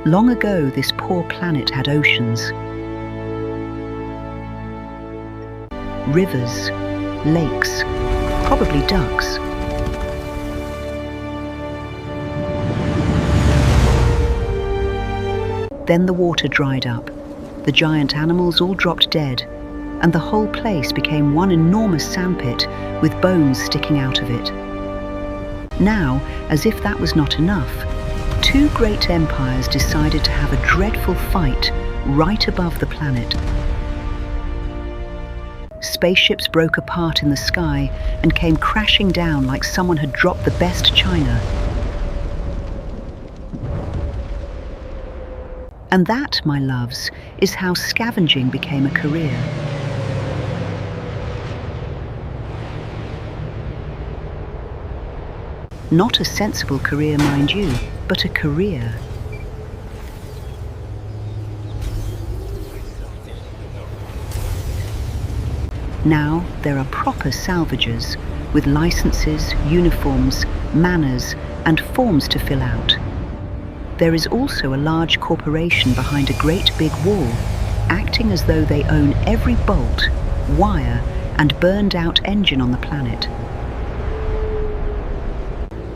Long ago, this poor planet had oceans, rivers, lakes, probably ducks. Then the water dried up, the giant animals all dropped dead, and the whole place became one enormous sandpit with bones sticking out of it. Now, as if that was not enough, two great empires decided to have a dreadful fight right above the planet. Spaceships broke apart in the sky and came crashing down like someone had dropped the best china. And that, my loves, is how scavenging became a career. Not a sensible career, mind you, but a career. Now there are proper salvagers with licenses, uniforms, manners, and forms to fill out. There is also a large corporation behind a great big wall, acting as though they own every bolt, wire, and burned out engine on the planet.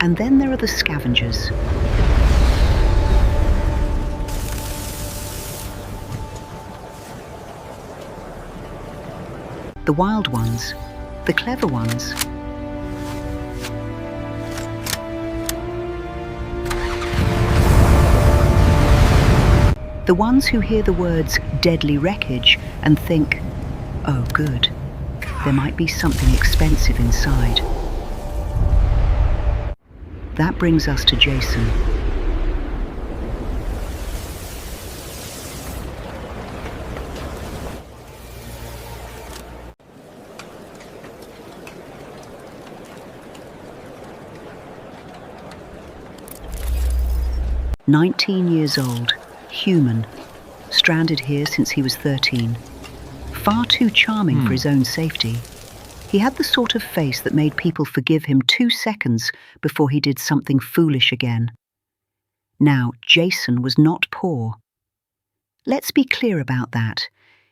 And then there are the scavengers. The wild ones, the clever ones. The ones who hear the words deadly wreckage and think, oh good, there might be something expensive inside. That brings us to Jayson. "19 years old, human, stranded here since he was 13. Far too charming for his own safety. He had the sort of face that made people forgive him 2 seconds before he did something foolish again. Now, Jayson was not poor. Let's be clear about that.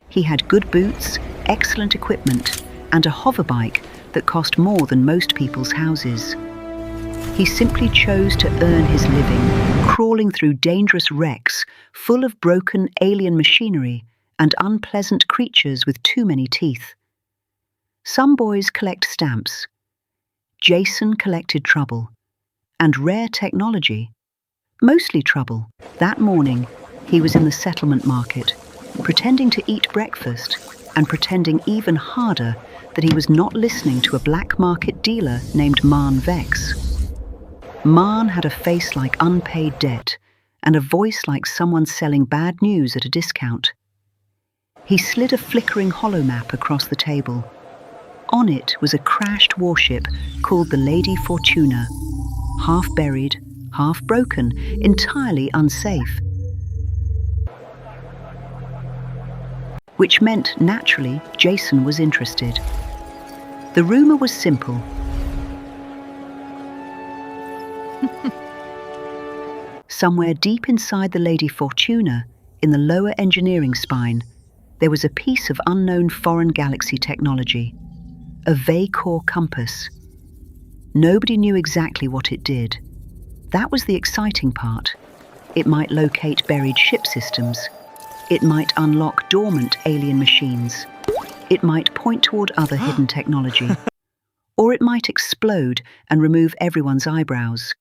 He had good boots, excellent equipment, and a hoverbike that cost more than most people's houses. He simply chose to earn his living, crawling through dangerous wrecks full of broken alien machinery and unpleasant creatures with too many teeth. Some boys collect stamps. Jayson collected trouble. And rare technology. Mostly trouble. That morning, he was in the settlement market, pretending to eat breakfast and pretending even harder that he was not listening to a black market dealer named Marn Vex. Marn had a face like unpaid debt and a voice like someone selling bad news at a discount. He slid a flickering holomap across the table. On it was a crashed warship called the Lady Fortuna, half buried, half broken, entirely unsafe. Which meant, naturally, Jayson was interested. The rumor was simple. Somewhere deep inside the Lady Fortuna, in the lower engineering spine, there was a piece of unknown foreign galaxy technology, a Vey-Core Compass. Nobody knew exactly what it did. That was the exciting part. It might locate buried ship systems. It might unlock dormant alien machines. It might point toward other hidden technology. Or it might explode and remove everyone's eyebrows.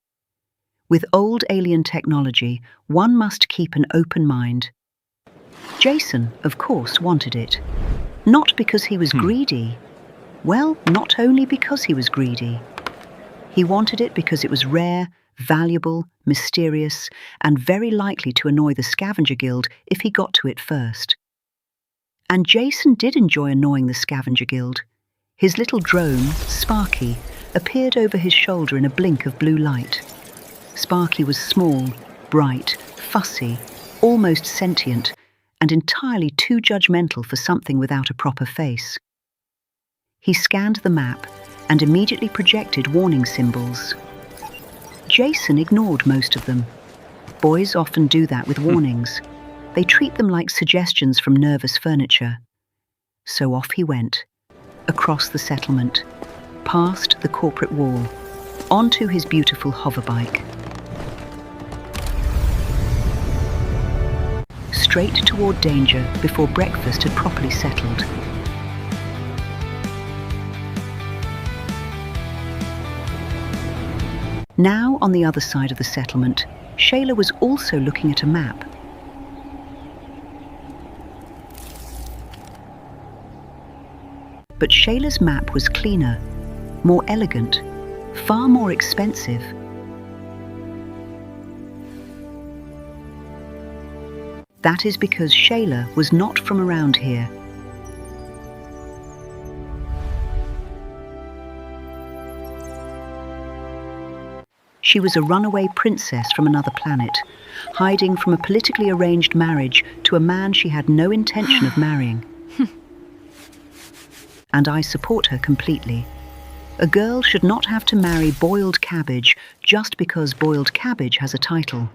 With old alien technology, one must keep an open mind. Jayson, of course, wanted it. Not because he was greedy. Well, not only because he was greedy. He wanted it because it was rare, valuable, mysterious, and very likely to annoy the Scavenger Guild if he got to it first. And Jayson did enjoy annoying the Scavenger Guild. His little drone, Sparky, appeared over his shoulder in a blink of blue light. Sparky was small, bright, fussy, almost sentient, and entirely too judgmental for something without a proper face. He scanned the map and immediately projected warning symbols. Jayson ignored most of them. Boys often do that with warnings. They treat them like suggestions from nervous furniture. So off he went, across the settlement, past the corporate wall, onto his beautiful hoverbike. Straight toward danger before breakfast had properly settled. Now, on the other side of the settlement, Shayla was also looking at a map. But Shayla's map was cleaner, more elegant, far more expensive. That is because Shayla was not from around here. She was a runaway princess from another planet, hiding from a politically arranged marriage to a man she had no intention of marrying. And I support her completely. A girl should not have to marry boiled cabbage just because boiled cabbage has a title.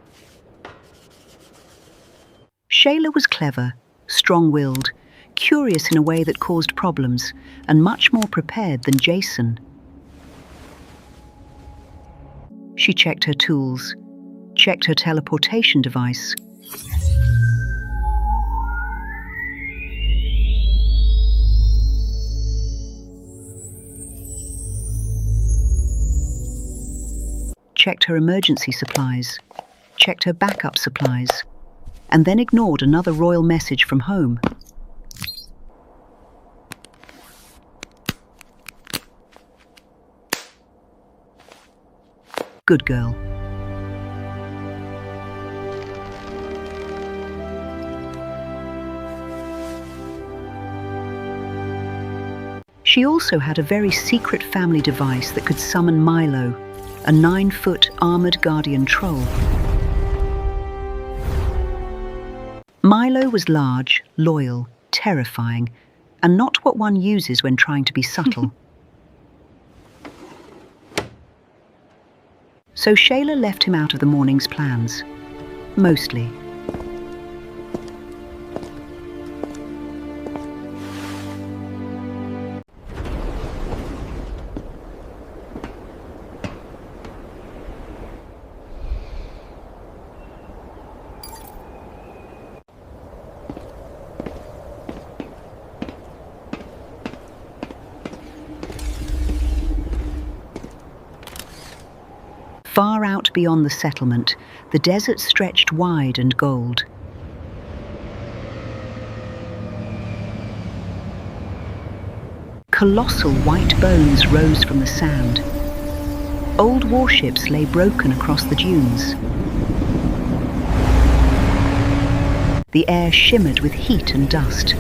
Shayla was clever, strong-willed, curious in a way that caused problems, and much more prepared than Jayson. She checked her tools, checked her teleportation device. Checked her emergency supplies, checked her backup supplies, and then ignored another royal message from home. Good girl. She also had a very secret family device that could summon Milo, a 9-foot armored guardian troll. Milo was large, loyal, terrifying, and not what one uses when trying to be subtle. So Shayla left him out of the morning's plans. Mostly. Far out beyond the settlement, the desert stretched wide and gold. Colossal white bones rose from the sand. Old warships lay broken across the dunes. The air shimmered with heat and dust.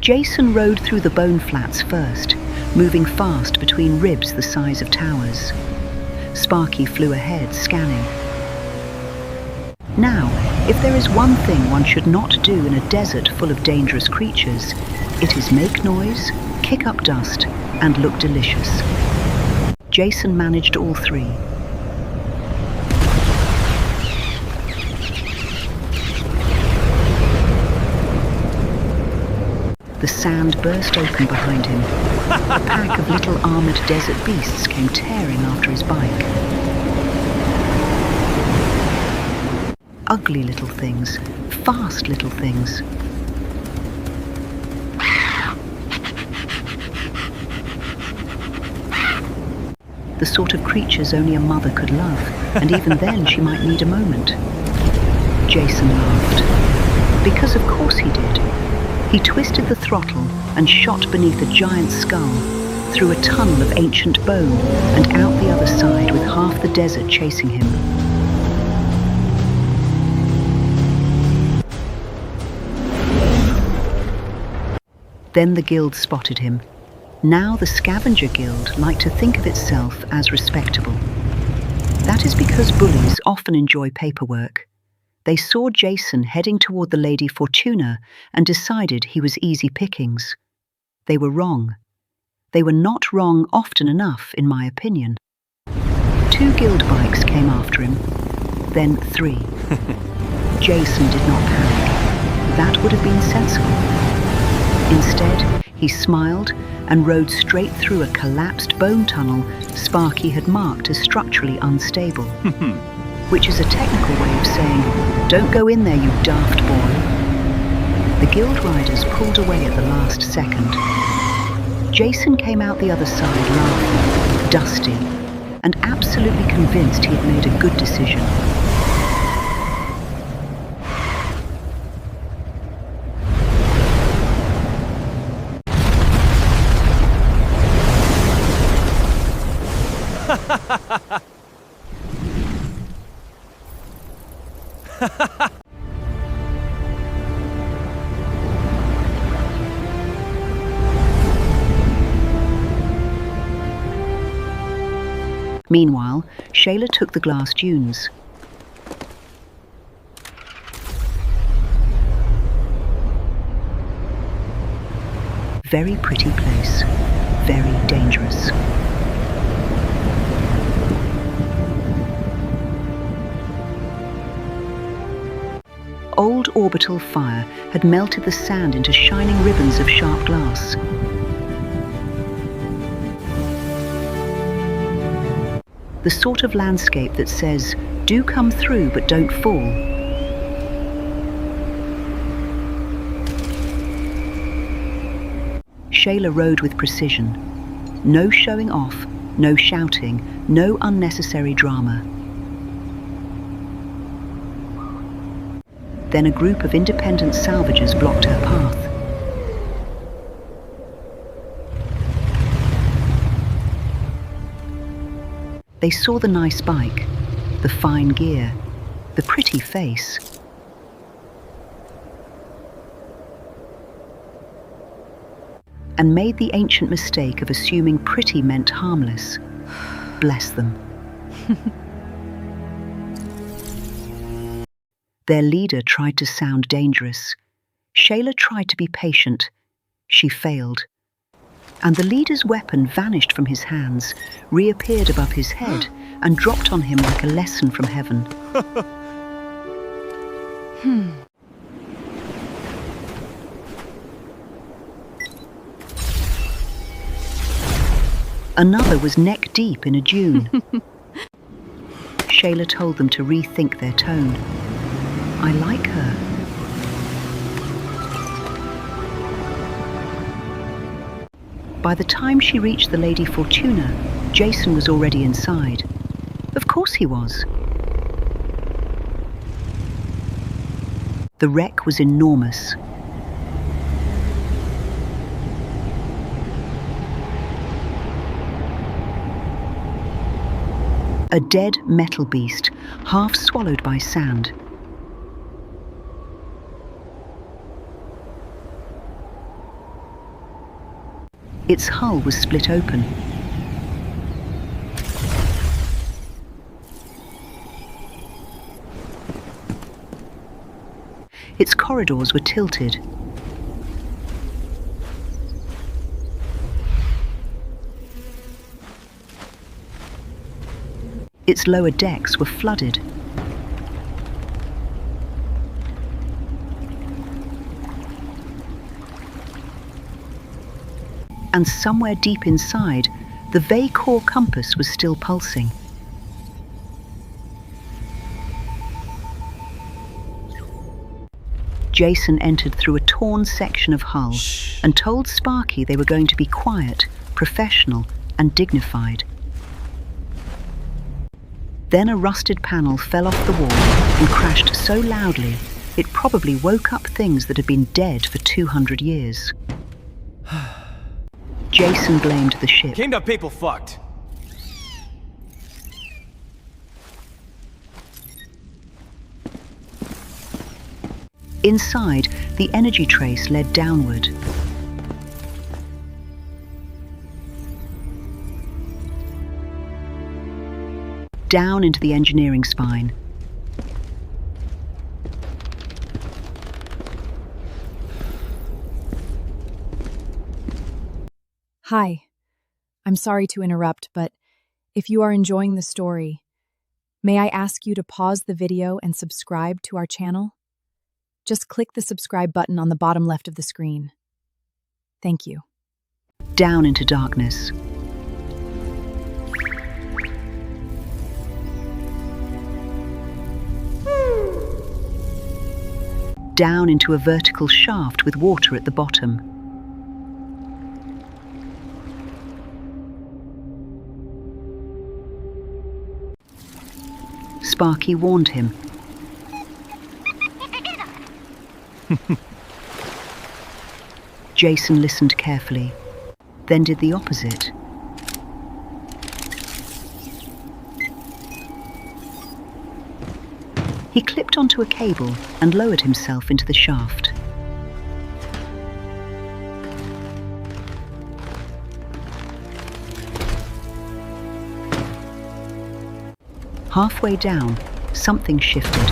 Jayson rode through the bone flats first, moving fast between ribs the size of towers. Sparky flew ahead, scanning. Now, if there is one thing one should not do in a desert full of dangerous creatures, it is make noise, kick up dust, and look delicious. Jayson managed all three. The sand burst open behind him. A pack of little armored desert beasts came tearing after his bike. Ugly little things, fast little things. The sort of creatures only a mother could love, and even then she might need a moment. Jayson laughed. Because of course he did. He twisted the throttle and shot beneath a giant skull, through a tunnel of ancient bone, and out the other side with half the desert chasing him. Then the guild spotted him. Now the Scavenger Guild liked to think of itself as respectable. That is because bullies often enjoy paperwork. They saw Jayson heading toward the Lady Fortuna and decided he was easy pickings. They were wrong. They were not wrong often enough, in my opinion. 2 guild bikes came after him, then 3. Jayson did not panic. That would have been sensible. Instead, he smiled and rode straight through a collapsed bone tunnel Sparky had marked as structurally unstable, which is a technical way of saying, "Don't go in there, you daft boy." The guild riders pulled away at the last second. Jayson came out the other side laughing, dusty, and absolutely convinced he had made a good decision. Meanwhile, Shayla took the glass dunes. Very pretty place, very dangerous. Old orbital fire had melted the sand into shining ribbons of sharp glass. The sort of landscape that says, "Do come through but don't fall." Shayla rode with precision. No showing off, no shouting, no unnecessary drama. Then a group of independent salvagers blocked her path. They saw the nice bike, the fine gear, the pretty face. And made the ancient mistake of assuming pretty meant harmless. Bless them. Their leader tried to sound dangerous. Shayla tried to be patient. She failed. And the leader's weapon vanished from his hands, reappeared above his head, and dropped on him like a lesson from heaven. Another was neck deep in a dune. Shayla told them to rethink their tone. I like her. By the time she reached the Lady Fortuna, Jayson was already inside. Of course he was. The wreck was enormous. A dead metal beast, half swallowed by sand. Its hull was split open. Its corridors were tilted. Its lower decks were flooded. And somewhere deep inside, the Vey-Core Compass was still pulsing. Jayson entered through a torn section of hull and told Sparky they were going to be quiet, professional, and dignified. Then a rusted panel fell off the wall and crashed so loudly it probably woke up things that had been dead for 200 years. Jayson blamed the ship. Kingdom people fucked. Inside, the energy trace led downward. Down into the engineering spine. Hi, I'm sorry to interrupt, but if you are enjoying the story, may I ask you to pause the video and subscribe to our channel? Just click the subscribe button on the bottom left of the screen. Thank you. Down into darkness. Down into a vertical shaft with water at the bottom. Sparky warned him. Jayson listened carefully, then did the opposite. He clipped onto a cable and lowered himself into the shaft. Halfway down, something shifted.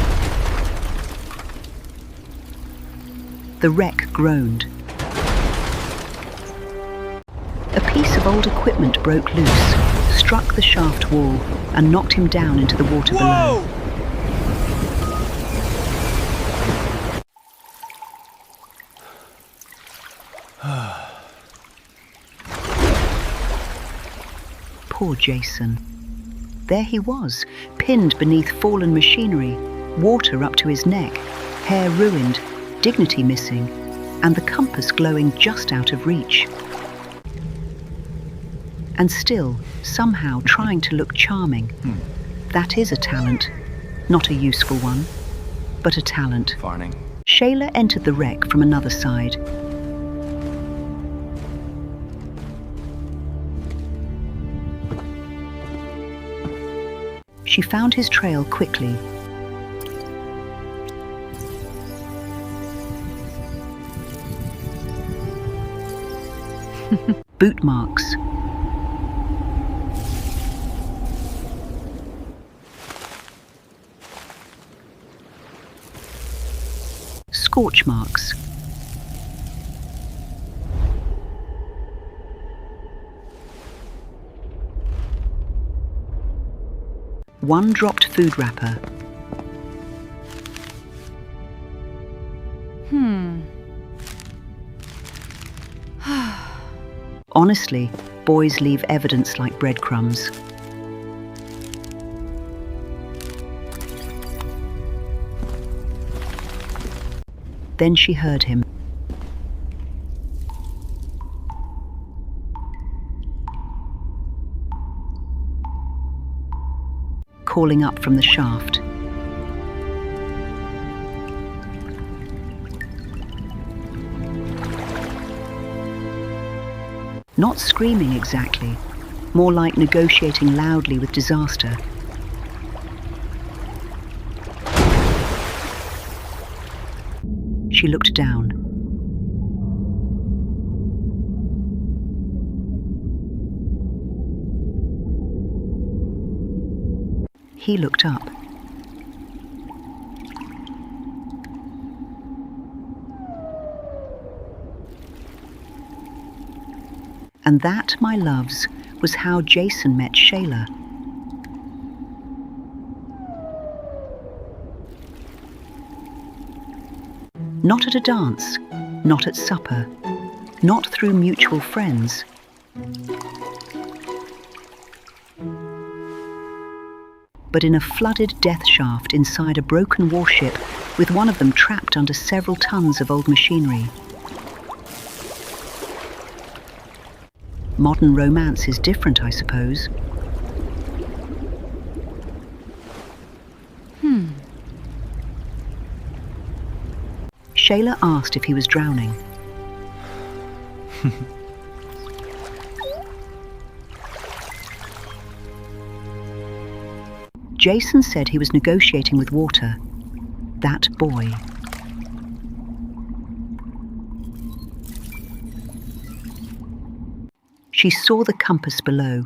The wreck groaned. A piece of old equipment broke loose, struck the shaft wall, and knocked him down into the water below. Poor Jayson. There he was, pinned beneath fallen machinery, water up to his neck, hair ruined, dignity missing, and the compass glowing just out of reach. And still, somehow trying to look charming. That is a talent. Not a useful one, but a talent. Farning. Shayla entered the wreck from another side. She found his trail quickly. Boot marks. Scorch marks. One dropped food wrapper. Honestly, boys leave evidence like breadcrumbs. Then she heard him. Calling up from the shaft. Not screaming exactly, more like negotiating loudly with disaster. She looked down. He looked up. And that, my loves, was how Jayson met Shayla. Not at a dance, not at supper, not through mutual friends. But in a flooded death shaft inside a broken warship, with one of them trapped under several tons of old machinery. Modern romance is different, I suppose. Shayla asked if he was drowning. Jayson said he was negotiating with water. That boy. She saw the compass below.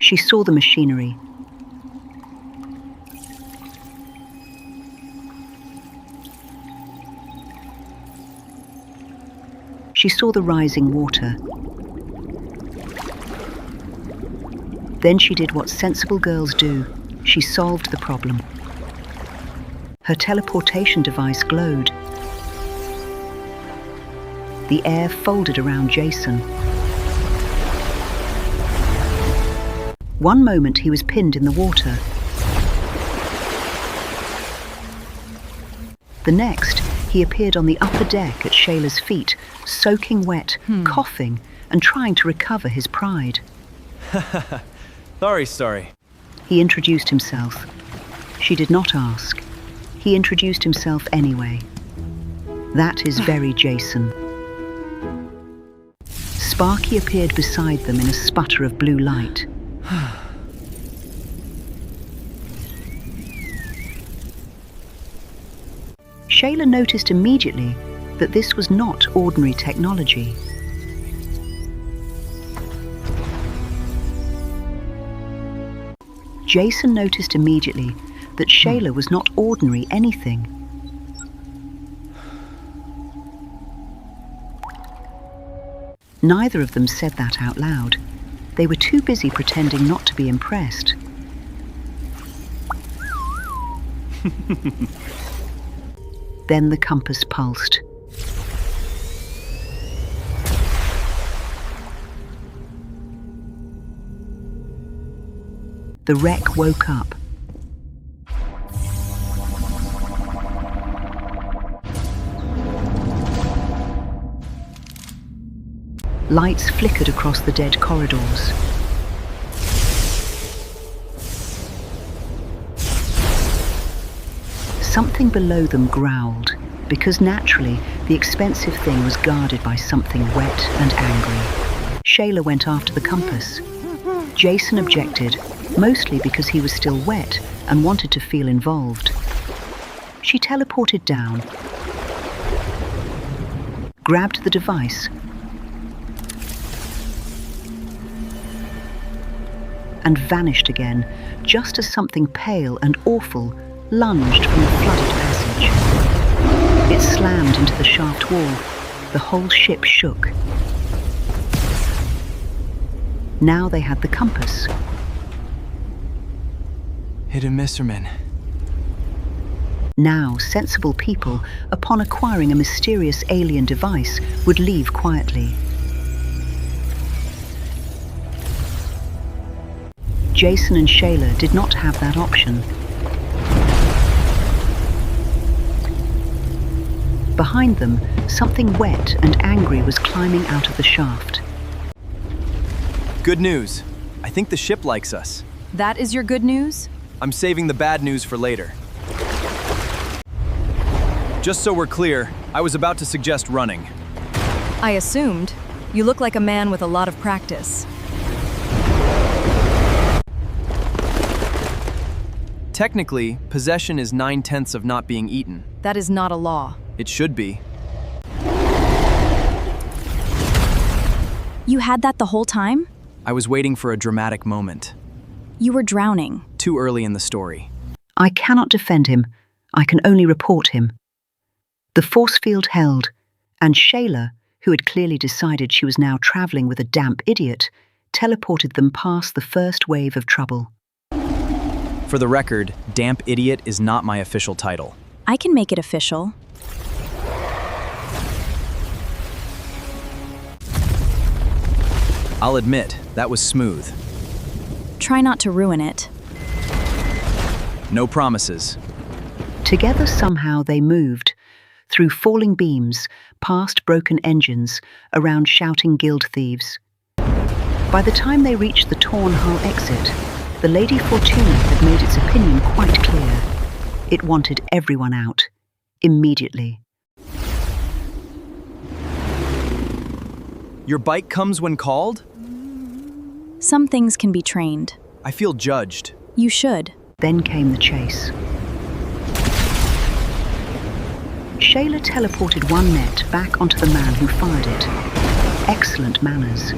She saw the machinery. She saw the rising water. Then she did what sensible girls do. She solved the problem. Her teleportation device glowed. The air folded around Jayson. One moment he was pinned in the water. The next, he appeared on the upper deck at Shayla's feet, soaking wet, coughing, and trying to recover his pride. Sorry. He introduced himself. She did not ask. He introduced himself anyway. That is very Jayson. Sparky appeared beside them in a sputter of blue light. Shayla noticed immediately that this was not ordinary technology. Jayson noticed immediately that Shayla was not ordinary anything. Neither of them said that out loud. They were too busy pretending not to be impressed. Then the compass pulsed. The wreck woke up. Lights flickered across the dead corridors. Something below them growled, because naturally the expensive thing was guarded by something wet and angry. Shayla went after the compass. Jayson objected, mostly because he was still wet and wanted to feel involved. She teleported down, grabbed the device, and vanished again, just as something pale and awful lunged from the flooded passage. It slammed into the shaft wall. The whole ship shook. Now they had the compass. Hit and miss, man. Now, sensible people, upon acquiring a mysterious alien device, would leave quietly. Jayson and Shayla did not have that option. Behind them, something wet and angry was climbing out of the shaft. Good news. I think the ship likes us. That is your good news? I'm saving the bad news for later. Just so we're clear, I was about to suggest running. I assumed. You look like a man with a lot of practice. Technically, possession is 9/10 of not being eaten. That is not a law. It should be. You had that the whole time? I was waiting for a dramatic moment. You were drowning. Too early in the story. I cannot defend him. I can only report him. The force field held, and Shayla, who had clearly decided she was now traveling with a damp idiot, teleported them past the first wave of trouble. For the record, Damp Idiot is not my official title. I can make it official. I'll admit, that was smooth. Try not to ruin it. No promises. Together somehow they moved, through falling beams, past broken engines, around shouting guild thieves. By the time they reached the torn hull exit, the Lady Fortuna had made its opinion quite clear. It wanted everyone out, immediately. Your bike comes when called? Some things can be trained. I feel judged. You should. Then came the chase. Shayla teleported one net back onto the man who fired it. Excellent manners.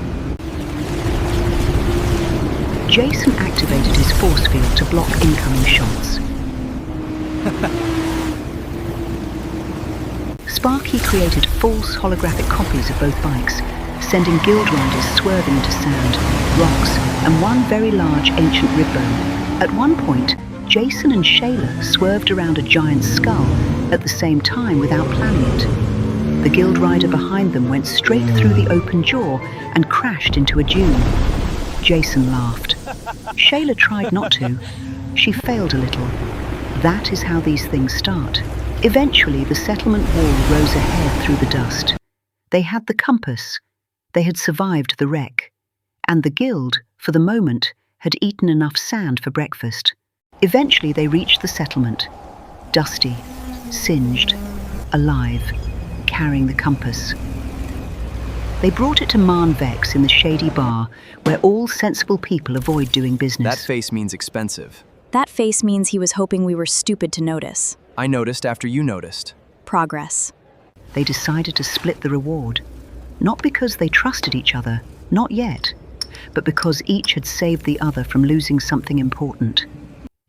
Jayson activated his force field to block incoming shots. Sparky created false holographic copies of both bikes, sending guild riders swerving into sand, rocks, and one very large ancient rib bone. At one point, Jayson and Shayla swerved around a giant skull at the same time without planning it. The guild rider behind them went straight through the open jaw and crashed into a dune. Jayson laughed. Shayla tried not to. She failed a little. That is how these things start. Eventually, the settlement wall rose ahead through the dust. They had the compass. They had survived the wreck. And the guild, for the moment, had eaten enough sand for breakfast. Eventually, they reached the settlement. Dusty, singed, alive, carrying the compass. They brought it to Vex in the shady bar where all sensible people avoid doing business. That face means expensive. That face means he was hoping we were stupid to notice. I noticed after you noticed. Progress. They decided to split the reward. Not because they trusted each other, not yet, but because each had saved the other from losing something important.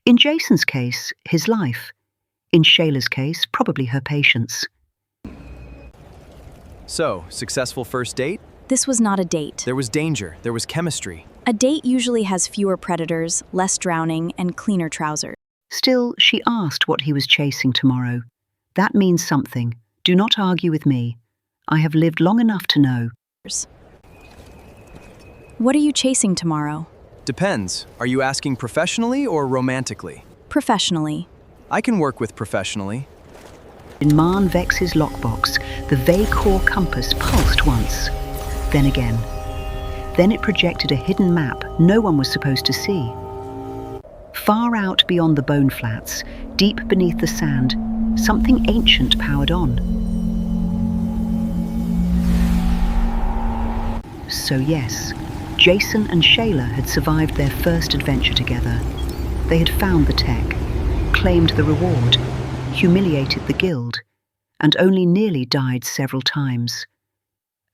In Jayson's case, his life. In Shayla's case, probably her patience. So, successful first date? This was not a date. There was danger, there was chemistry. A date usually has fewer predators, less drowning, and cleaner trousers. Still, she asked what he was chasing tomorrow. That means something. Do not argue with me. I have lived long enough to know. What are you chasing tomorrow? Depends. Are you asking professionally or romantically? Professionally. I can work with professionally. In Vex's lockbox, the Vey-Core Compass pulsed once, then again. Then it projected a hidden map no one was supposed to see. Far out beyond the bone flats, deep beneath the sand, something ancient powered on. So yes, Jayson and Shayla had survived their first adventure together. They had found the tech, claimed the reward, humiliated the guild, and only nearly died several times.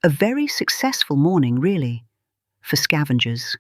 A very successful morning, really, for Scavengers.